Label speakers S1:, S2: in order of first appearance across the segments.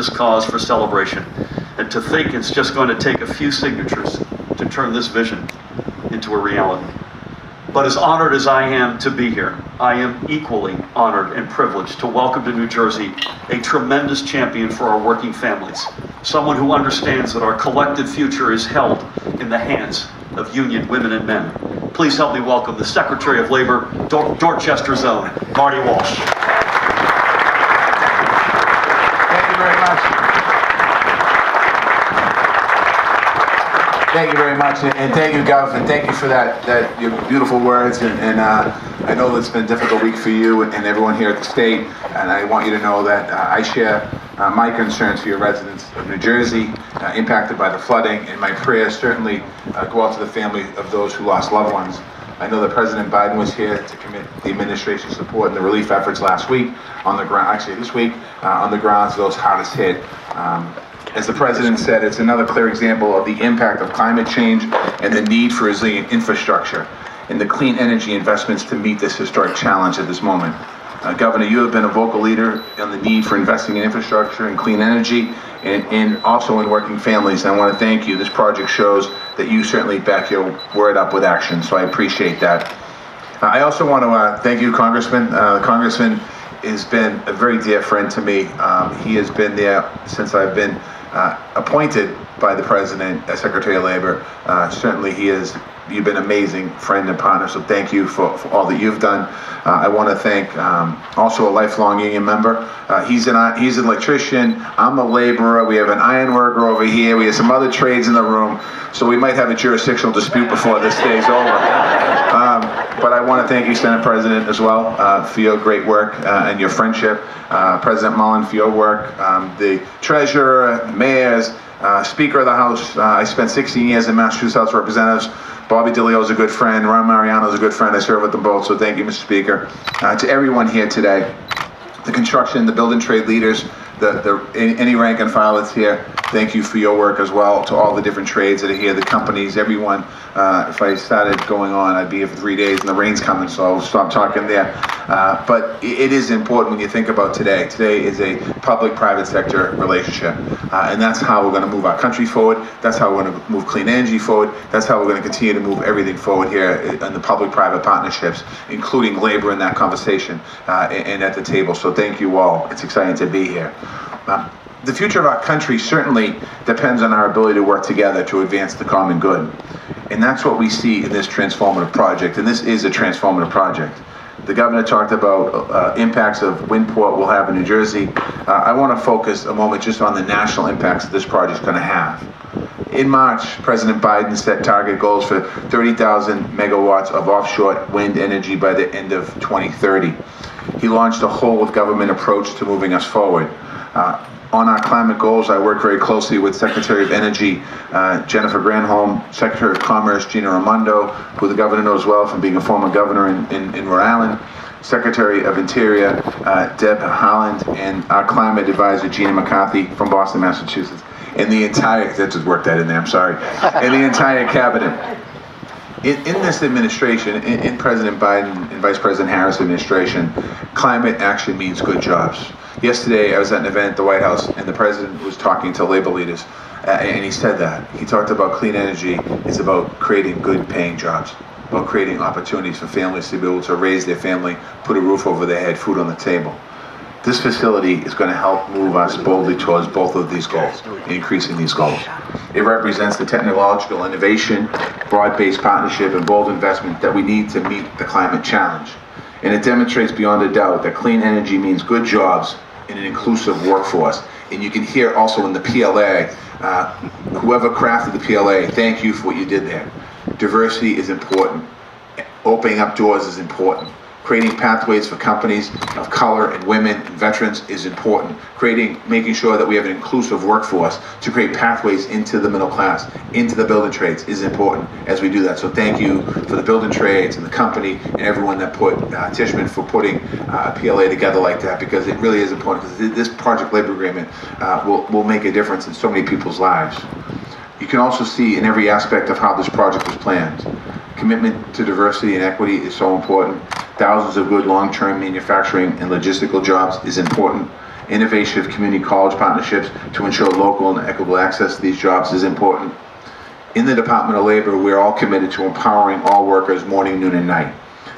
S1: tremendous cause for celebration. And to think it's just going to take a few signatures to turn this vision into a reality. But as honored as I am to be here, I am equally honored and privileged to welcome to New Jersey a tremendous champion for our working families, someone who understands that our collective future is held in the hands of union women and men. Please help me welcome the Secretary of Labor, Dorchester's own, Marty Walsh.
S2: Thank you very much. Thank you very much, and thank you, Gov, and thank you for that your beautiful words. And I know it's been a difficult week for you and everyone here at the state, and I want you to know that I share my concerns for your residents of New Jersey impacted by the flooding, and my prayers certainly go out to the family of those who lost loved ones. I know that President Biden was here to commit the administration's support in the relief efforts last week on the ground, actually this week, on the grounds of those hardest hit. As the President said, it's another clear example of the impact of climate change and the need for resilient infrastructure and the clean energy investments to meet this historic challenge at this moment. Governor, you have been a vocal leader on the need for investing in infrastructure and clean energy and also in working families. And I want to thank you. This project shows that you certainly back your word up with action, so I appreciate that. I also want to thank you, Congressman. Congressman has been a very dear friend to me. He has been there since I've been appointed by the President as Secretary of Labor. Certainly you've been an amazing friend and partner, so thank you for all that you've done. I want to thank also a lifelong union member. He's an electrician, I'm a laborer, we have an iron worker over here, we have some other trades in the room, so we might have a jurisdictional dispute before this day's over. But I want to thank you, Senate President, as well, for your great work and your friendship. President Mullen, for your work. The Treasurer, the mayors, Speaker of the House. I spent 16 years in Massachusetts House of Representatives. Bobby DeLeo is a good friend. Ron Mariano is a good friend. I serve with them both, so thank you, Mr. Speaker. To everyone here today, the construction, the building trade leaders, any rank and file that's here, thank you for your work as well. To all the different trades that are here, the companies, everyone. If I started going on, I'd be here for 3 days, and the rain's coming, so I'll stop talking there. But it is important when you think about today. Today is a public-private sector relationship, and that's how we're going to move our country forward. That's how we're going to move clean energy forward. That's how we're going to continue to move everything forward here in the public-private partnerships, including labor in that conversation and at the table. So thank you all. It's exciting to be here. The future of our country certainly depends on our ability to work together to advance the common good. And that's what we see in this transformative project, and this is a transformative project. The governor talked about impacts of Windport will have in New Jersey. I want to focus a moment just on the national impacts that this project is going to have. In March, President Biden set target goals for 30,000 megawatts of offshore wind energy by the end of 2030. He launched a whole-of-government approach to moving us forward. On our climate goals, I work very closely with Secretary of Energy Jennifer Granholm, Secretary of Commerce Gina Raimondo, who the governor knows well from being a former governor in Rhode Island, Secretary of Interior Deb Haaland, and our climate advisor Gina McCarthy from Boston, Massachusetts, and the entire, that just worked that in there, I'm sorry, and the entire cabinet. In this administration, in President Biden and Vice President Harris' administration, climate action means good jobs. Yesterday, I was at an event at the White House, and the president was talking to labor leaders, and he said that. He talked about clean energy is about creating good-paying jobs, about creating opportunities for families to be able to raise their family, put a roof over their head, food on the table. This facility is going to help move us boldly towards both of these goals, increasing these goals. It represents the technological innovation, broad-based partnership, and bold investment that we need to meet the climate challenge. And it demonstrates beyond a doubt that clean energy means good jobs and an inclusive workforce. And you can hear also in the PLA, whoever crafted the PLA, thank you for what you did there. Diversity is important. Opening up doors is important. Creating pathways for companies of color and women and veterans is important. Making sure that we have an inclusive workforce to create pathways into the middle class, into the building trades is important as we do that. So thank you for the building trades and the company and everyone that put, Tishman for putting a PLA together like that, because it really is important, because this project labor agreement will make a difference in so many people's lives. You can also see in every aspect of how this project was planned. Commitment to diversity and equity is so important. Thousands of good long-term manufacturing and logistical jobs is important. Innovative community college partnerships to ensure local and equitable access to these jobs is important. In the Department of Labor, we're all committed to empowering all workers morning, noon, and night.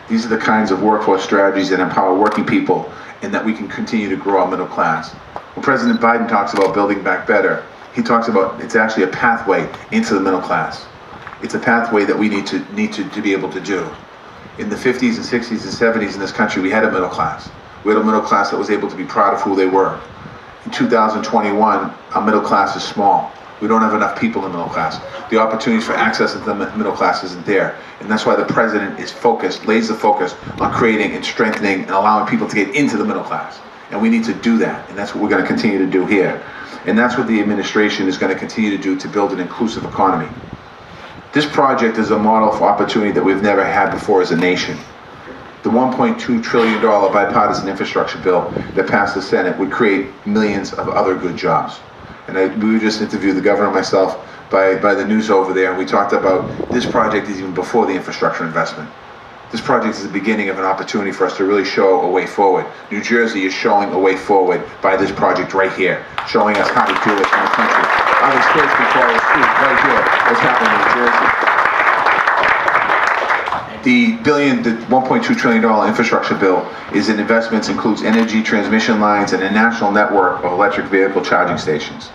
S2: These are the kinds of workforce strategies that empower working people and that we can continue to grow our middle class. When President Biden talks about building back better, he talks about it's actually a pathway into the middle class. It's a pathway that we need to be able to do. In the 50s and 60s and 70s in this country, we had a middle class. We had a middle class that was able to be proud of who they were. In 2021, our middle class is small. We don't have enough people in the middle class. The opportunities for access to the middle class isn't there. And that's why the president is focused, lays the focus on creating and strengthening and allowing people to get into the middle class. And we need to do that. And that's what we're going to continue to do here. And that's what the administration is going to continue to do to build an inclusive economy. This project is a model for opportunity that we've never had before as a nation. The $1.2 trillion bipartisan infrastructure bill that passed the Senate would create millions of other good jobs. And we just interviewed the governor and myself by the news over there, and we talked about this project is even before the infrastructure investment. This project is the beginning of an opportunity for us to really show a way forward. New Jersey is showing a way forward by this project right here, showing us how to do it in the country. Other states can follow suit right here. What's happening in New Jersey? The $1.2 trillion infrastructure bill is in investments, includes energy transmission lines and a national network of electric vehicle charging stations.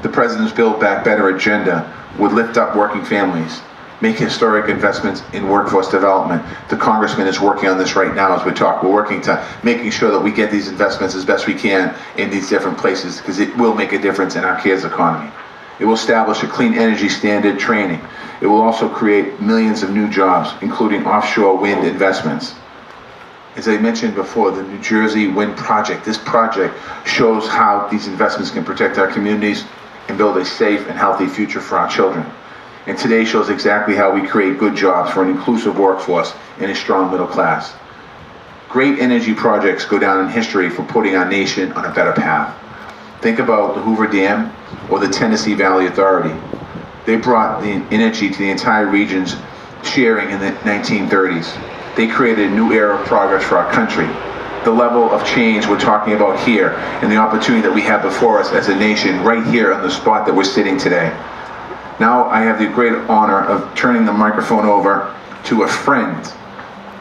S2: The president's Build Back Better agenda would lift up working families, make historic investments in workforce development. The Congressman is working on this right now as we talk. We're working to making sure that we get these investments as best we can in these different places because it will make a difference in our kids' economy. It will establish a clean energy standard training. It will also create millions of new jobs, including offshore wind investments. As I mentioned before, the New Jersey Wind Project, this project shows how these investments can protect our communities and build a safe and healthy future for our children. And today shows exactly how we create good jobs for an inclusive workforce and a strong middle class. Great energy projects go down in history for putting our nation on a better path. Think about the Hoover Dam or the Tennessee Valley Authority. They brought the energy to the entire regions, sharing in the 1930s. They created a new era of progress for our country. The level of change we're talking about here and the opportunity that we have before us as a nation right here on the spot that we're sitting today. Now I have the great honor of turning the microphone over to a friend,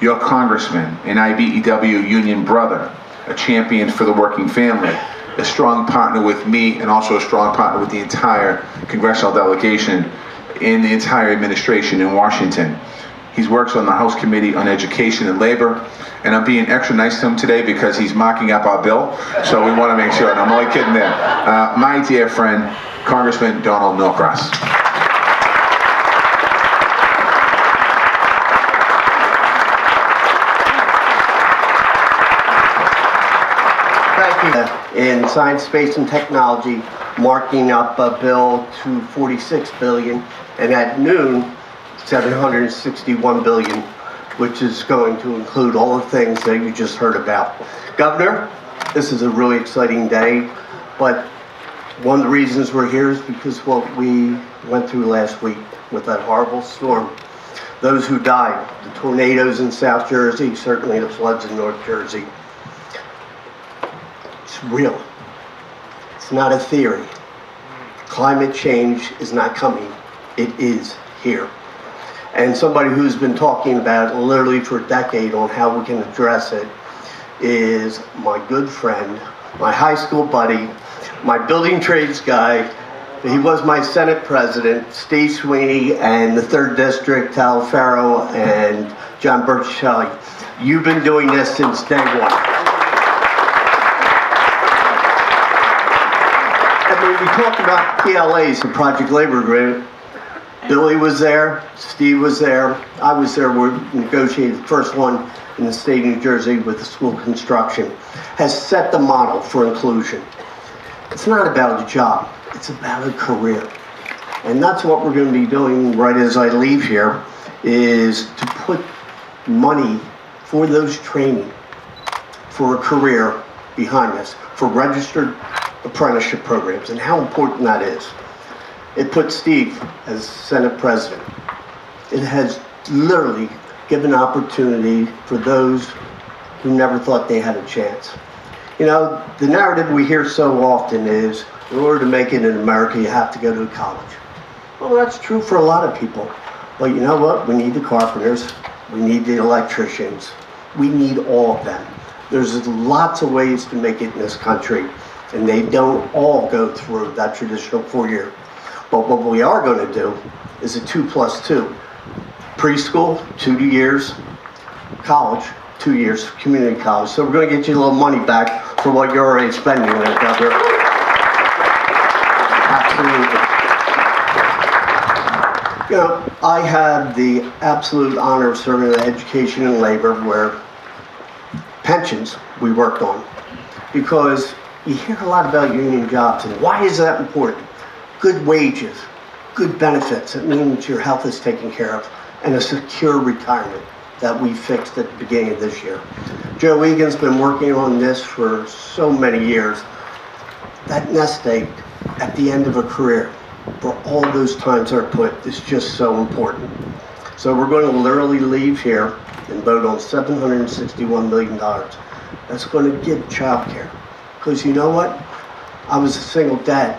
S2: your Congressman, an IBEW union brother, a champion for the working family, a strong partner with me and also a strong partner with the entire congressional delegation and the entire administration in Washington. He works on the House Committee on Education and Labor, and I'm being extra nice to him today because he's marking up our bill, so we want to make sure, and I'm only kidding there. My dear friend, Congressman Donald Norcross.
S3: In science, space, and technology, marking up a bill to $46 billion, and at noon, $761 billion, which is going to include all the things that you just heard about. Governor, this is a really exciting day, but one of the reasons we're here is because what we went through last week with that horrible storm. Those who died, the tornadoes in South Jersey, certainly the floods in North Jersey. It's real. It's not a theory. Climate change is not coming. It is here. And somebody who's been talking about it literally for a decade on how we can address it is my good friend, my high school buddy, my building trades guy. He was my Senate president, Steve Sweeney, and the 3rd District, Tal Farrow, and John Burzichelli. You've been doing this since day one. And when we talk about PLAs, the Project Labor Agreement, Billy was there, Steve was there, I was there. We negotiated the first one in the state of New Jersey with the school construction. Has set the model for inclusion. It's not about a job, it's about a career. And that's what we're going to be doing right as I leave here, is to put money for those training for a career behind us, for registered apprenticeship programs, and how important that is. It puts Steve as Senate President. It has literally given opportunity for those who never thought they had a chance. You know, the narrative we hear so often is, in order to make it in America, you have to go to college. Well, that's true for a lot of people. But you know what? We need the carpenters. We need the electricians. We need all of them. There's lots of ways to make it in this country, and they don't all go through that traditional 4-year. But what we are going to do is a 2+2. Preschool, 2 years. College, 2 years, community college. So we're going to get you a little money back for what you're already spending there, Governor. Absolutely. You know, I had the absolute honor of serving in education and labor, where pensions we worked on, because you hear a lot about union jobs, and why is that important? Good wages, good benefits, it means your health is taken care of, and a secure retirement that we fixed at the beginning of this year. Joe Egan's been working on this for so many years. That nest egg at the end of a career, for all those times are put, is just so important. So we're going to literally leave here and vote on $761 million. That's going to give child care. Because you know what? I was a single dad.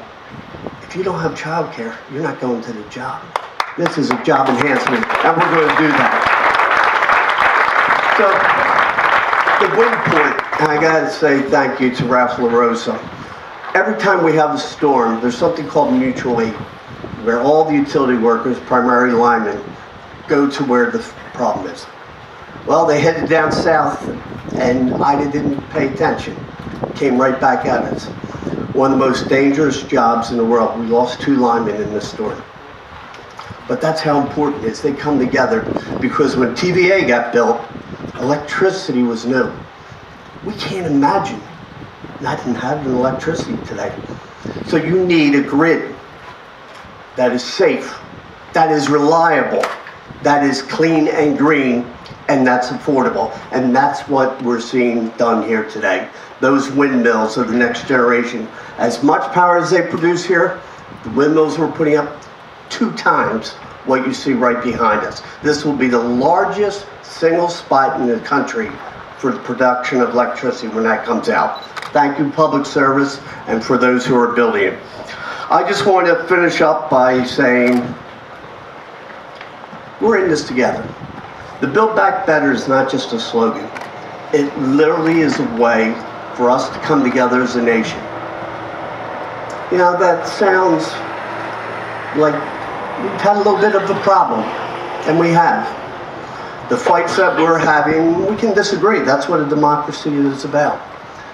S3: If you don't have child care, you're not going to the job. This is a job enhancement, and we're going to do that. So, the wind point, and I got to say thank you to Ralph LaRosa. Every time we have a storm, there's something called mutual aid, where all the utility workers, primarily linemen, go to where the problem is. Well, they headed down south, and Ida didn't pay attention. Came right back at us. One of the most dangerous jobs in the world. We lost 2 linemen in this storm. But that's how important it is. They come together, because when TVA got built, electricity was new. We can't imagine not having electricity today. So you need a grid that is safe, that is reliable, that is clean and green, and that's affordable. And that's what we're seeing done here today. Those windmills are the next generation. As much power as they produce here, the windmills we're putting up 2 times what you see right behind us. This will be the largest single spot in the country for the production of electricity when that comes out. Thank you, public service, and for those who are building it. I just want to finish up by saying we're in this together. The Build Back Better is not just a slogan. It literally is a way for us to come together as a nation. You know, that sounds like we've had a little bit of a problem, and we have. The fights that we're having, we can disagree. That's what a democracy is about.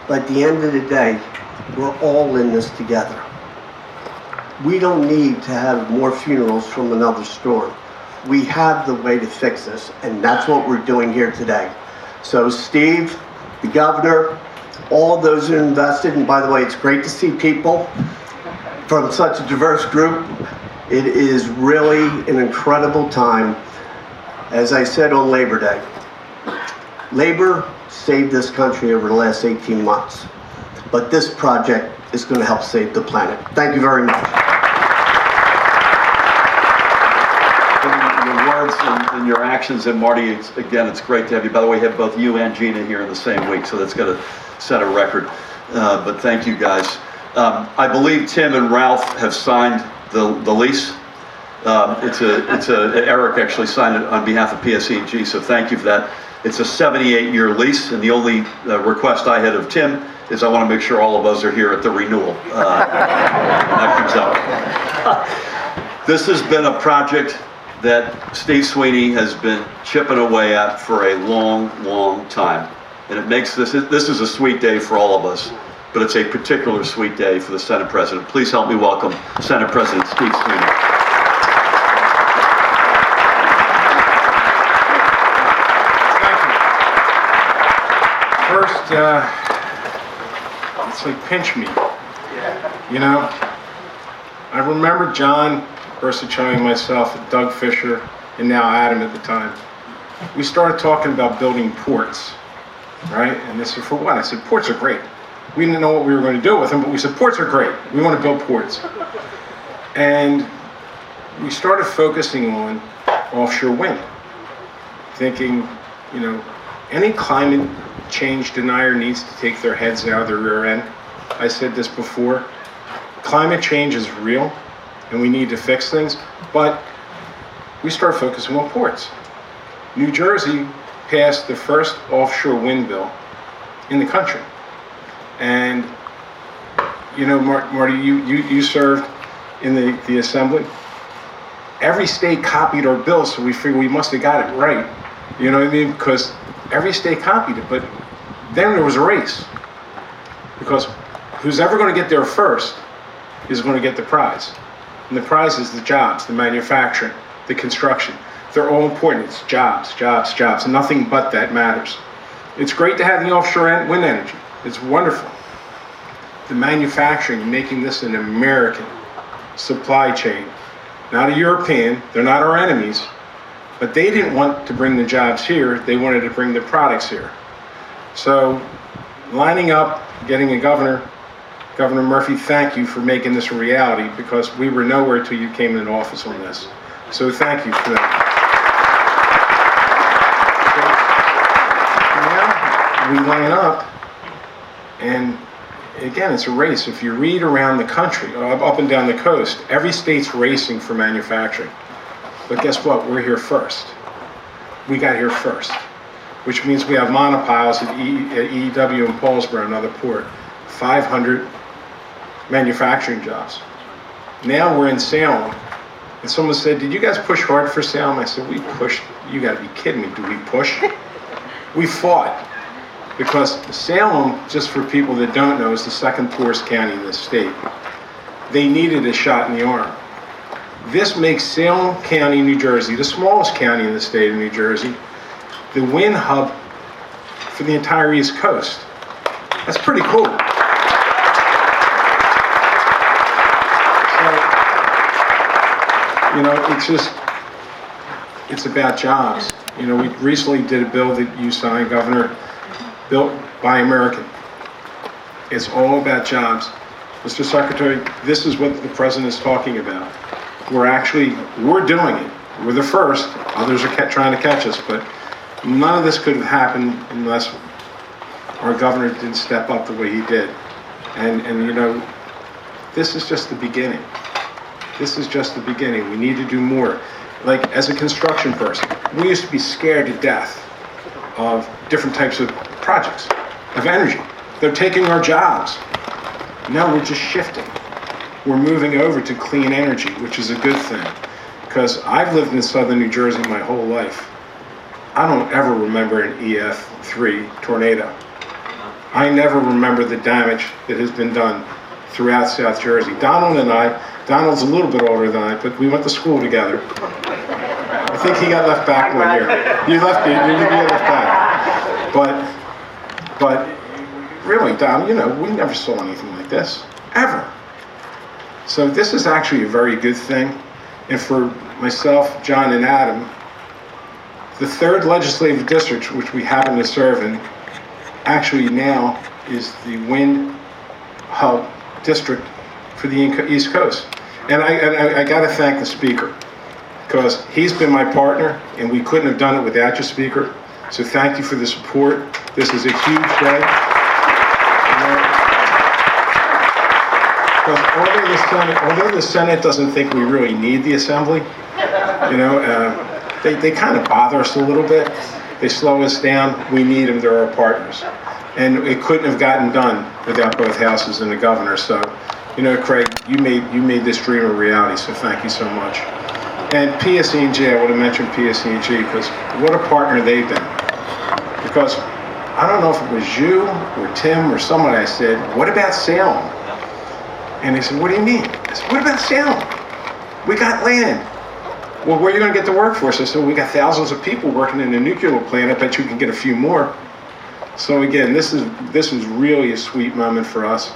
S3: But at the end of the day, we're all in this together. We don't need to have more funerals from another storm. We have the way to fix this, and that's what we're doing here today. So Steve, the governor, all those who invested, and by the way, it's great to see people from such a diverse group. It is really an incredible time. As I said on Labor Day, labor saved this country over the last 18 months. But this project is going to help save the planet. Thank you very much.
S1: Your words and your actions, and Marty, it's great to have you. By the way, we have both you and Gina here in the same week, so that's going to set a record. But thank you, guys. I believe Tim and Ralph have signed the lease. Eric actually signed it on behalf of PSE&G, so thank you for that. It's a 78-year lease, and the only request I had of Tim is I want to make sure all of us are here at the renewal when that comes out. This has been a project that Steve Sweeney has been chipping away at for a long, long time. And it makes this is a sweet day for all of us, but it's a particular sweet day for the Senate President. Please help me welcome Senate President Steve Sweeney.
S4: First, it's like pinch me, you know? I remember John Burzichelli and myself, Doug Fisher, and now Adam at the time. We started talking about building ports, right? And they said, for what? I said, ports are great. We didn't know what we were going to do with them, but we said, ports are great. We want to build ports. And we started focusing on offshore wind, thinking, you know, any climate change denier needs to take their heads out of their rear end. I said this before. Climate change is real, and we need to fix things, but we start focusing on ports. New Jersey passed the first offshore wind bill in the country. And, you know, Marty, you served in the assembly. Every state copied our bill, so we figured we must have got it right. You know what I mean? Because every state copied it, but then there was a race. Because who's ever going to get there first is going to get the prize. And the prize is the jobs, the manufacturing, the construction. They're all important. It's jobs, jobs, jobs. Nothing but that matters. It's great to have the offshore wind energy. It's wonderful. The manufacturing, making this an American supply chain, not a European. They're not our enemies, but they didn't want to bring the jobs here. They wanted to bring the products here. So lining up, getting a governor, Governor Murphy, thank you for making this a reality, because we were nowhere till you came into office on this. So thank you for that. So now we line up, and again, it's a race. If you read around the country, up and down the coast, every state's racing for manufacturing. But guess what? We're here first. We got here first, which means we have monopiles at EEW in Paulsboro, another port, 500 manufacturing jobs. Now we're in Salem, and someone said, "Did you guys push hard for Salem?" I said, "We pushed. You got to be kidding me. Do we push?" We fought, because Salem, just for people that don't know, is the second poorest county in this state. They needed a shot in the arm. This makes Salem County, New Jersey, the smallest county in the state of New Jersey, the wind hub for the entire East Coast. That's pretty cool. You know, it's about jobs. You know, we recently did a bill that you signed, Governor, built by American. It's all about jobs. Mr. Secretary, this is what the president is talking about. We're doing it. We're the first. Others are trying to catch us, but none of this could have happened unless our governor didn't step up the way he did. And you know, this is just the beginning. This is just the beginning. We need to do more. Like, as a construction person, we used to be scared to death of different types of projects, of energy. They're taking our jobs. Now we're just shifting. We're moving over to clean energy, which is a good thing. Because I've lived in southern New Jersey my whole life. I don't ever remember an EF3 tornado. I never remember the damage that has been done throughout South Jersey. Donald's a little bit older than I, but we went to school together. I think he got left back one year. You got left back. But really, Don, you know, we never saw anything like this, ever. So this is actually a very good thing. And for myself, John, and Adam, the 3rd legislative district, which we happen to serve in, actually now is the wind hub district for the East Coast. And I got to thank the Speaker, because he's been my partner, and we couldn't have done it without you, Speaker. So thank you for the support. This is a huge day. Although the Senate doesn't think we really need the Assembly, you know, they kind of bother us a little bit. They slow us down. We need them. They're our partners. And it couldn't have gotten done without both houses and the governor. So, you know, Craig, you made this dream a reality, so thank you so much. And PSE&G, I want to mention PSE&G, because what a partner they've been. Because I don't know if it was you or Tim or someone, I said, "What about Salem?" And they said, "What do you mean?" I said, "What about Salem? We got land." "Well, where are you going to get the workforce?" I said, "We got thousands of people working in a nuclear plant. I bet you can get a few more." So again, this is really a sweet moment for us.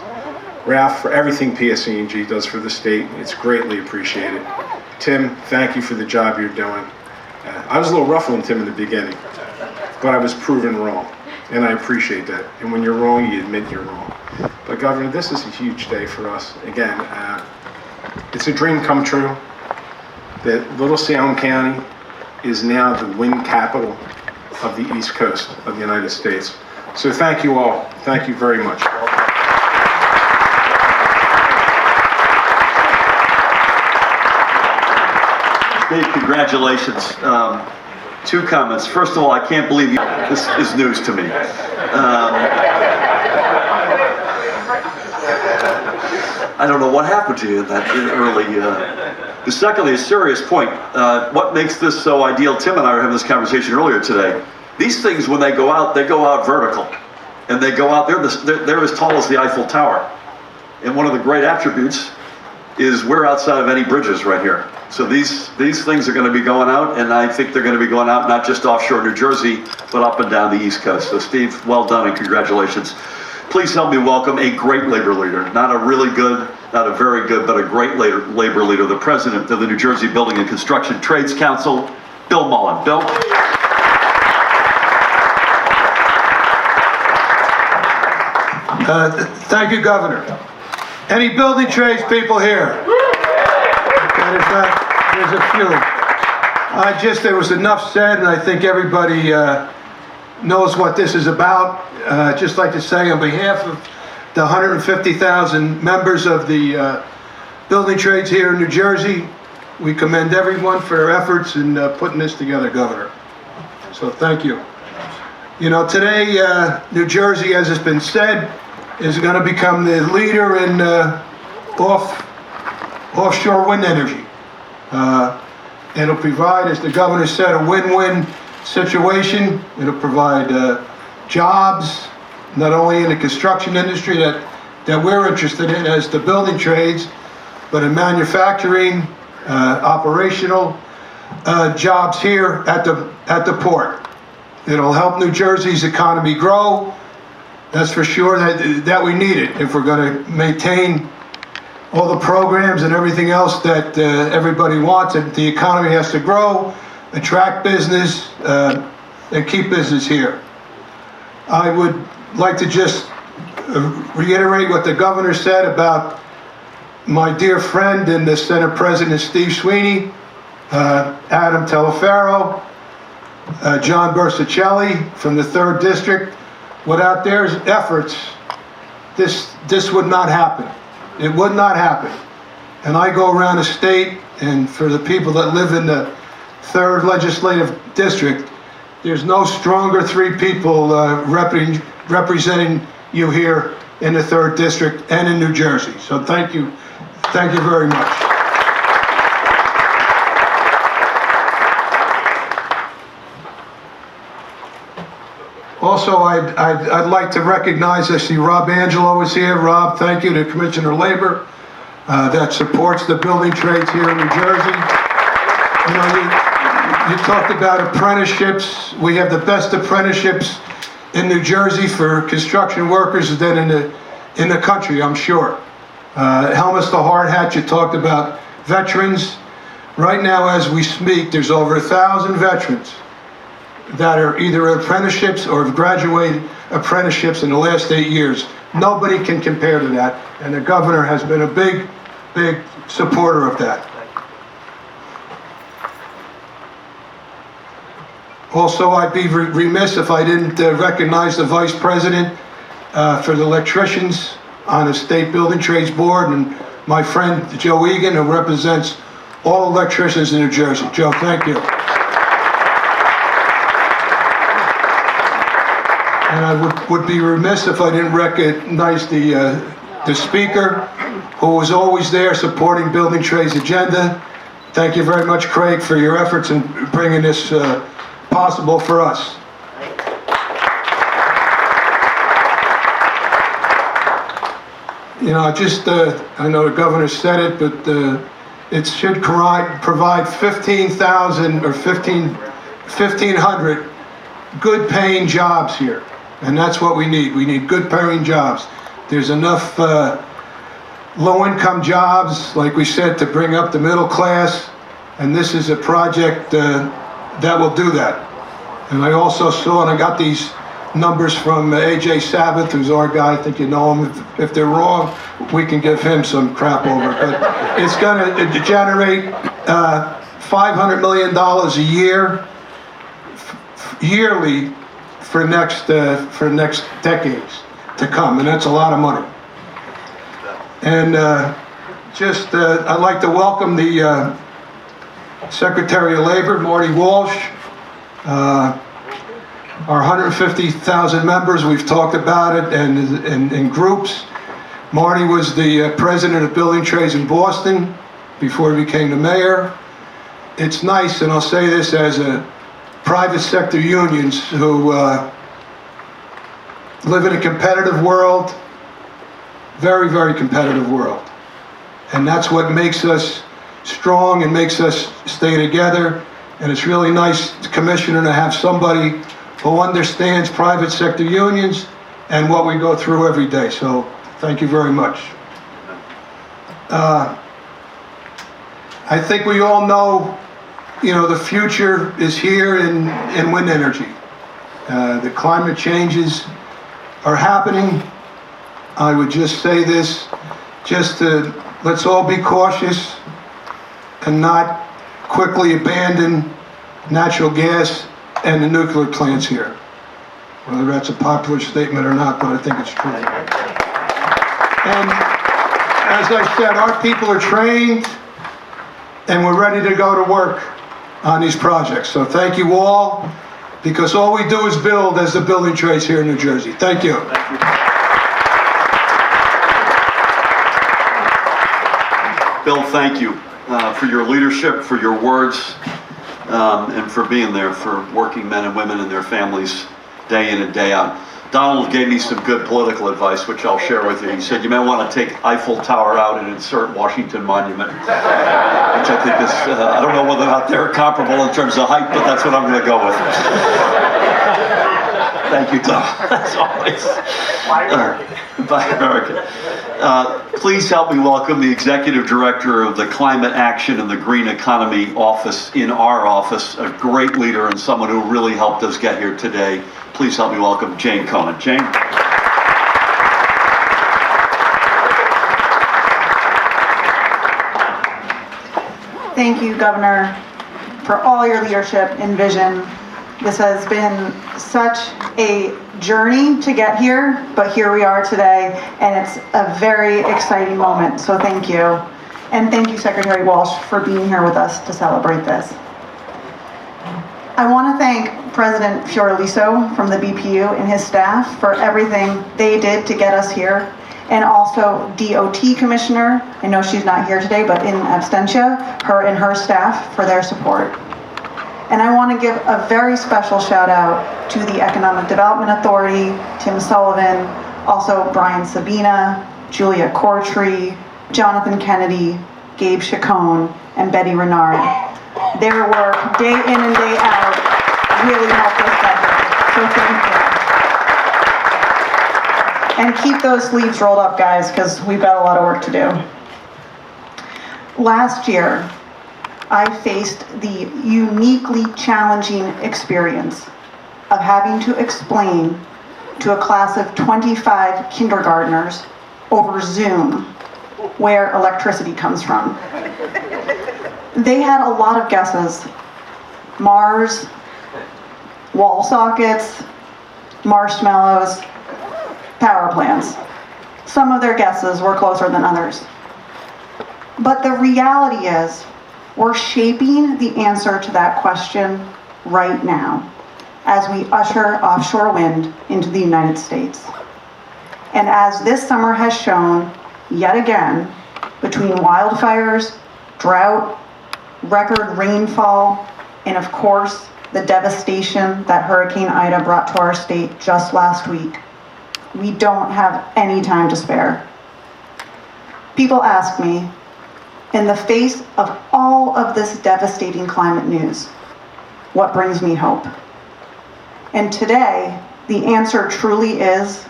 S4: Ralph, for everything PSE&G does for the state, it's greatly appreciated. Tim, thank you for the job you're doing. I was a little rough on Tim in the beginning, but I was proven wrong, and I appreciate that. And when you're wrong, you admit you're wrong. But Governor, this is a huge day for us. Again, it's a dream come true that Little Salem County is now the wind capital of the East Coast of the United States. So thank you all. Thank you very much.
S1: Dave, congratulations. Two comments. First of all, I can't believe you. This is news to me. I don't know what happened to you in that early. Secondly, a serious point. What makes this so ideal? Tim and I were having this conversation earlier today. These things, when they go out vertical, and they go out. They're as tall as the Eiffel Tower. And one of the great attributes is we're outside of any bridges right here. So these things are going to be going out, and I think they're going to be going out not just offshore New Jersey, but up and down the East Coast. So Steve, well done and congratulations. Please help me welcome a great labor leader, not a really good, not a very good, but a great labor leader, the president of the New Jersey Building and Construction Trades Council, Bill Mullen. Bill?
S5: Thank you, Governor. Any building trades people here? There's a few. There was enough said, and I think everybody knows what this is about. I'd just like to say on behalf of the 150,000 members of the building trades here in New Jersey, we commend everyone for their efforts in putting this together, Governor. So thank you. You know, today, New Jersey, as has been said, is going to become the leader in offshore wind energy. It'll provide, as the governor said, a win-win situation. It'll provide jobs, not only in the construction industry that we're interested in as the building trades, but in manufacturing, operational jobs here at the port. It'll help New Jersey's economy grow. That's for sure that we need it if we're going to maintain all the programs and everything else that everybody wants. And the economy has to grow, attract business, and keep business here. I would like to just reiterate what the governor said about my dear friend and the Senate President Steve Sweeney, Adam Telefaro, John Burzichelli from the 3rd District. Without their efforts, this would not happen. It would not happen. And I go around the state, and for the people that live in the 3rd Legislative District, there's no stronger 3 people representing you here in the 3rd District and in New Jersey. So thank you very much. Also, I'd like to recognize, I see Rob Angelo is here. Rob, thank you to Commissioner Labor that supports the building trades here in New Jersey. You know, you talked about apprenticeships. We have the best apprenticeships in New Jersey for construction workers than in the country, I'm sure. Helmets to hard hat, you talked about veterans. Right now, as we speak, there's over 1,000 veterans that are either apprenticeships or have graduated apprenticeships in the last 8 years. Nobody can compare to that, and the governor has been a big supporter of that. Also, I'd be remiss if I didn't recognize the Vice President for the electricians on the State Building Trades Board, and my friend Joe Egan, who represents all electricians in New Jersey. Joe, thank you. And I would be remiss if I didn't recognize the speaker, who was always there supporting Building Trades agenda. Thank you very much, Craig, for your efforts in bringing this possible for us. You know, I know the governor said it, but it should provide 15,000 or 1,500 good paying jobs here. And that's what we need. We need good paying jobs. There's enough low-income jobs, like we said, to bring up the middle class. And this is a project that will do that. And I also saw, and I got these numbers from AJ Sabbath, who's our guy. I think you know him. If they're wrong, we can give him some crap over. But it's going to generate $500 million a year, yearly, for next decades to come, and that's a lot of money. And I'd like to welcome the Secretary of Labor, Marty Walsh. Our 150,000 members, we've talked about it, and in groups. Marty was the president of Building Trades in Boston before he became the mayor. It's nice, and I'll say this as a private sector unions who live in a competitive world, very, very competitive world. And that's what makes us strong and makes us stay together. And it's really nice, Commissioner, to have somebody who understands private sector unions and what we go through every day. So thank you very much. I think we all know, the future is here in wind energy. The climate changes are happening. I would just say this, let's all be cautious and not quickly abandon natural gas and the nuclear plants here. Whether that's a popular statement or not, but I think it's true. And as I said, our people are trained and we're ready to go to work on these projects. So thank you all, because all we do is build as the building trades here in New Jersey. Thank you.
S1: Bill, thank you for your leadership, for your words, and for being there for working men and women and their families day in and day out. Donald gave me some good political advice, which I'll share with you. He said, you may want to take Eiffel Tower out and insert Washington Monument, which I think is, I don't know whether or not they're comparable in terms of height, but that's what I'm going to go with. Thank you, Tom, as always. By American. Please help me welcome the Executive Director of the Climate Action and the Green Economy Office in our office, a great leader and someone who really helped us get here today. Please help me welcome Jane Cohen. Jane?
S6: Thank you, Governor, for all your leadership and vision. This has been such a journey to get here, but here we are today, and it's a very exciting moment, so thank you. And thank you, Secretary Walsh, for being here with us to celebrate this. I want to thank President Fioraliso from the BPU and his staff for everything they did to get us here, and also DOT Commissioner, I know she's not here today, but in absentia, her and her staff for their support. And I want to give a very special shout out to the Economic Development Authority, Tim Sullivan, also Brian Sabina, Julia Cortree, Jonathan Kennedy, Gabe Chacon, and Betty Renard. Their work day in and day out really helped us get here. So thank you. And keep those sleeves rolled up, guys, because we've got a lot of work to do. Last year, I faced the uniquely challenging experience of having to explain to a class of 25 kindergartners over Zoom where electricity comes from. They had a lot of guesses. Mars, wall sockets, marshmallows, power plants. Some of their guesses were closer than others. But the reality is, we're shaping the answer to that question right now as we usher offshore wind into the United States. And as this summer has shown, yet again, between wildfires, drought, record rainfall, and of course, the devastation that Hurricane Ida brought to our state just last week, we don't have any time to spare. People ask me, in the face of all of this devastating climate news, what brings me hope? And today, the answer truly is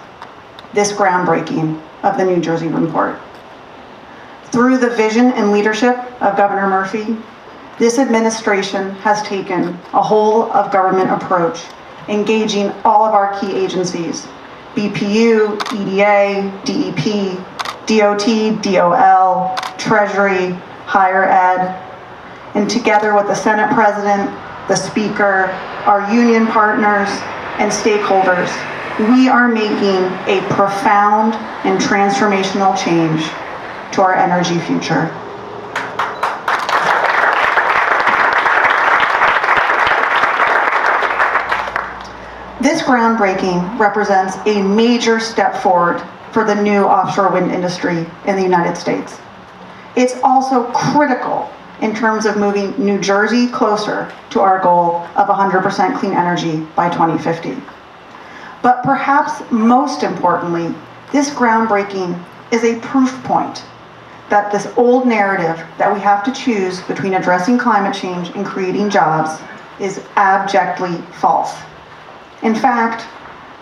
S6: this groundbreaking of the New Jersey Report. Through the vision and leadership of Governor Murphy, this administration has taken a whole of government approach, engaging all of our key agencies, BPU, EDA, DEP, DOT, DOL, Treasury, Higher Ed, and together with the Senate President, the Speaker, our union partners, and stakeholders, we are making a profound and transformational change to our energy future. This groundbreaking represents a major step forward for the new offshore wind industry in the United States. It's also critical in terms of moving New Jersey closer to our goal of 100% clean energy by 2050. But perhaps most importantly, this groundbreaking is a proof point that this old narrative that we have to choose between addressing climate change and creating jobs is abjectly false. In fact,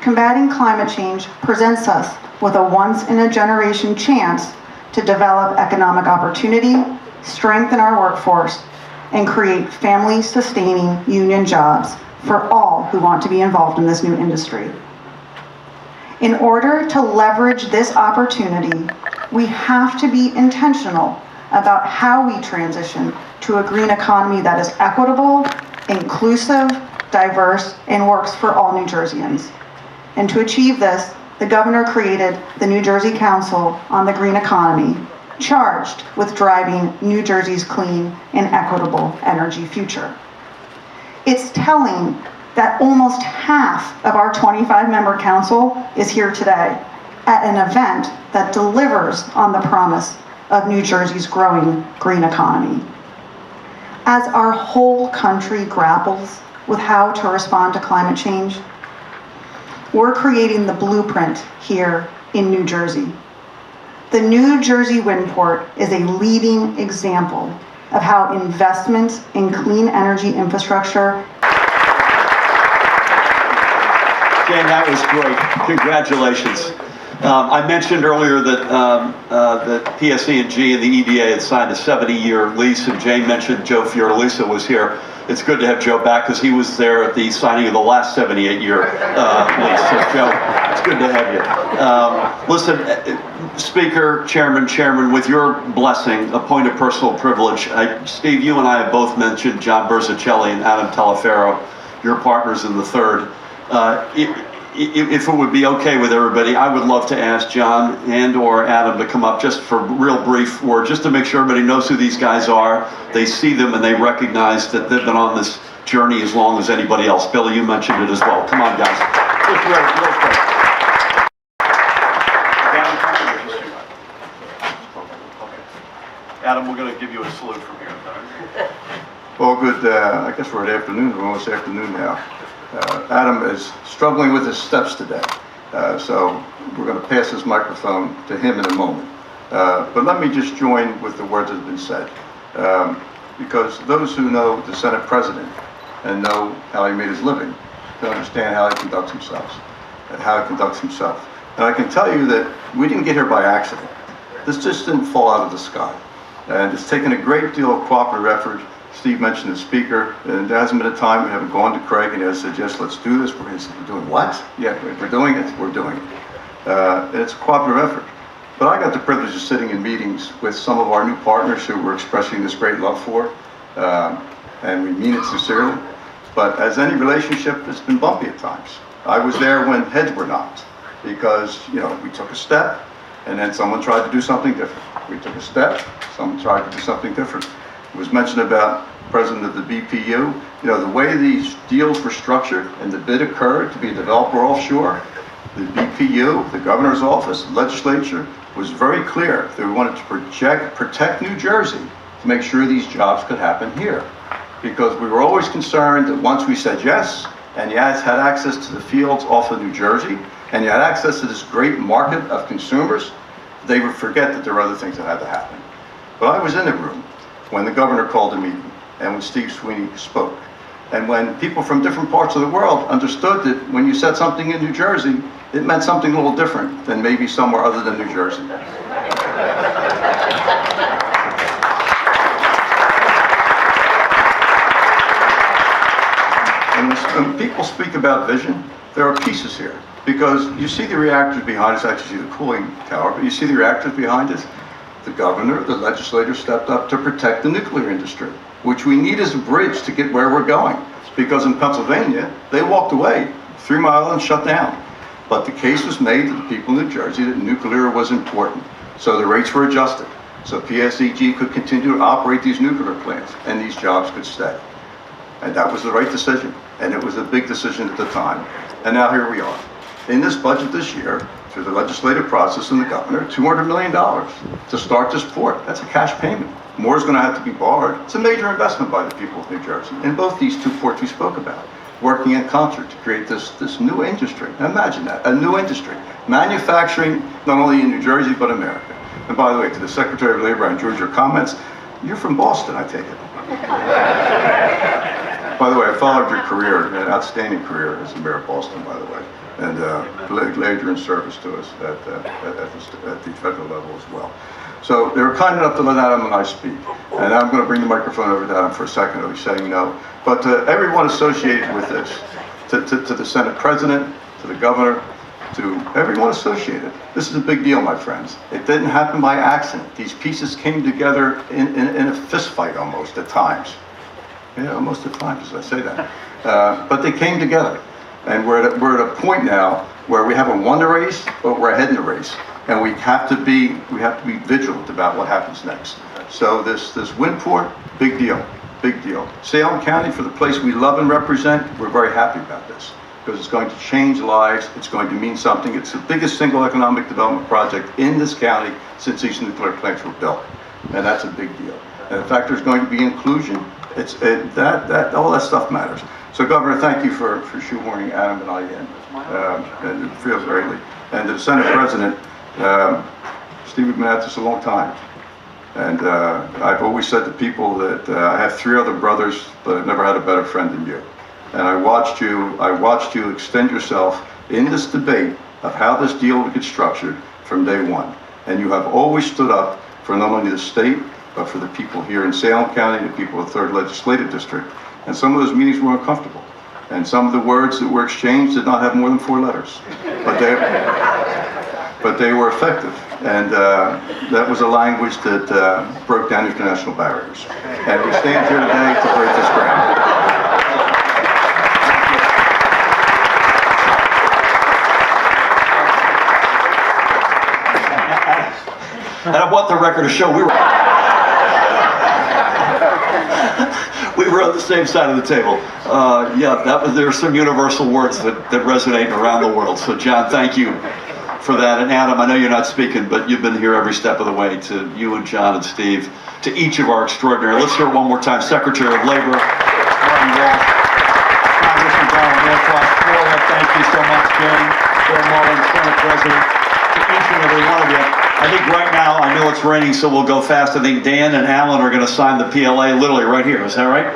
S6: combating climate change presents us with a once-in-a-generation chance to develop economic opportunity, strengthen our workforce, and create family-sustaining union jobs for all who want to be involved in this new industry. In order to leverage this opportunity, we have to be intentional about how we transition to a green economy that is equitable, inclusive, diverse, and works for all New Jerseyans. And to achieve this, the governor created the New Jersey Council on the Green Economy, charged with driving New Jersey's clean and equitable energy future. It's telling that almost half of our 25-member council is here today at an event that delivers on the promise of New Jersey's growing green economy. As our whole country grapples with how to respond to climate change, we're creating the blueprint here in New Jersey. The New Jersey Windport is a leading example of how investments in clean energy infrastructure.
S1: Jane, that was great. Congratulations. I mentioned earlier that the PSE&G and the EDA had signed a 70-year lease, and Jane mentioned Joe Fioralisa was here. It's good to have Joe back because he was there at the signing of the last 78-year lease. So, Joe, it's good to have you. Listen, Speaker, Chairman, with your blessing, a point of personal privilege, Steve, you and I have both mentioned John Burzichelli and Adam Talaferro, your partners in the third. If it would be okay with everybody, I would love to ask John and or Adam to come up just for a real brief word, just to make sure everybody knows who these guys are. They see them and they recognize that they've been on this journey as long as anybody else. Billy, you mentioned it as well. Come on, guys. Just real quick. Adam, we're going to give you a salute from here.
S7: Well, good. I guess we're at afternoon. We're almost afternoon now. Adam is struggling with his steps today, so we're going to pass this microphone to him in a moment. But let me just join with the words that have been said, because those who know the Senate President and know how he made his living, to understand how he conducts himself, And I can tell you that we didn't get here by accident. This just didn't fall out of the sky. And it's taken a great deal of cooperative effort. Steve mentioned the speaker, and there hasn't been a time we haven't gone to Craig and he has said, yes, let's do this. We're doing what? Yeah, we're doing it, we're doing it. And it's a cooperative effort. But I got the privilege of sitting in meetings with some of our new partners who we're expressing this great love for, and we mean it sincerely. But as any relationship, it's been bumpy at times. I was there when heads were knocked because, we took a step and then someone tried to do something different. We took a step, someone tried to do something different. It was mentioned about president of the BPU. The way these deals were structured and the bid occurred to be a developer offshore, the BPU, the governor's office, the legislature was very clear that we wanted to protect New Jersey to make sure these jobs could happen here. Because we were always concerned that once we said yes, and you had access to the fields off of New Jersey, and you had access to this great market of consumers, they would forget that there were other things that had to happen. But I was in the room when the governor called a meeting and when Steve Sweeney spoke. And when people from different parts of the world understood that when you said something in New Jersey, it meant something a little different than maybe somewhere other than New Jersey. And when people speak about vision, there are pieces here. Because you see the reactors behind us, actually see the cooling tower, but you see the reactors behind us. The governor, the legislator stepped up to protect the nuclear industry, which we need as a bridge to get where we're going. Because in Pennsylvania, they walked away 3 Mile Island shut down. But the case was made to the people in New Jersey that nuclear was important. So the rates were adjusted. So PSEG could continue to operate these nuclear plants and these jobs could stay. And that was the right decision. And it was a big decision at the time. And now here we are. In this budget this year, through the legislative process and the governor, $200 million to start this port. That's a cash payment. More is going to have to be borrowed. It's a major investment by the people of New Jersey in both these 2 ports we spoke about, working in concert to create this new industry. Now imagine that, a new industry. Manufacturing, not only in New Jersey, but America. And by the way, to the Secretary of Labor, I enjoyed your comments. You're from Boston, I take it. By the way, I followed your career, an outstanding career as the mayor of Boston, by the way, and laid your in service to us at the federal level as well. So they were kind enough to let Adam and I speak. And I'm going to bring the microphone over to Adam for a second. He'll be saying no. But to everyone associated with this, to the Senate President, to the Governor, to everyone associated, this is a big deal, my friends. It didn't happen by accident. These pieces came together in a fist fight almost at times. Yeah, almost at times, as I say that. But they came together. And we're at a point now where we haven't won the race, but we're ahead in the race. And we have to be vigilant about what happens next. So this Windport, big deal, big deal. Salem County, for the place we love and represent, we're very happy about this because it's going to change lives. It's going to mean something. It's the biggest single economic development project in this county since these nuclear plants were built, and that's a big deal. And in fact, there's going to be inclusion. All that stuff matters. So, Governor, thank you for shoehorning Adam and I in, and it feels greatly. And to the Senate President. Steve, we've been at this a long time, and I've always said to people that I have 3 other brothers, but I've never had a better friend than you. And I watched you extend yourself in this debate of how this deal would get structured from day one. And you have always stood up for not only the state, but for the people here in Salem County, the people of the 3rd Legislative District. And some of those meetings were uncomfortable. And some of the words that were exchanged did not have more than 4 letters. But they were effective, and that was a language that broke down international barriers. And we stand here today to break this ground.
S1: And I want the record to show we were on the same side of the table. There are some universal words that resonate around the world. So John, thank you for that. And Adam, I know you're not speaking, but you've been here every step of the way. To you and John and Steve, to each of our extraordinary, let's hear it one more time, Secretary of Labor, Walsh, Congressman Norcross, Phill, thank you so much, Bill Mullen, Senate President, to each and every one of you. I think right now, I know it's raining, so we'll go fast. I think Dan and Alan are going to sign the PLA literally right here. Is that right?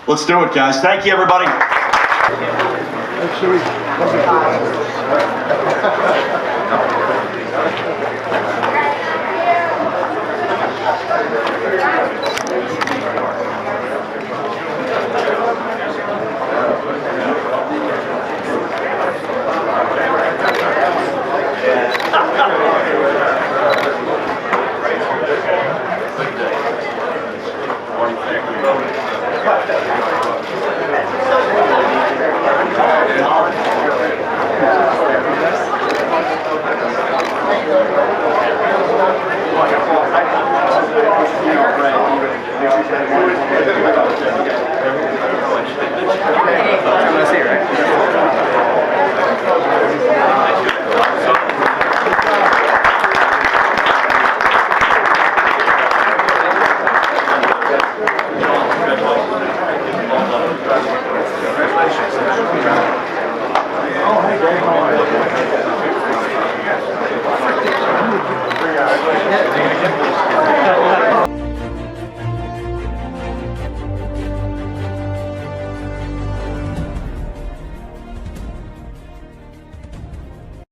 S1: Let's do it, guys. Thank you, everybody.
S8: Oh, hey, Greg.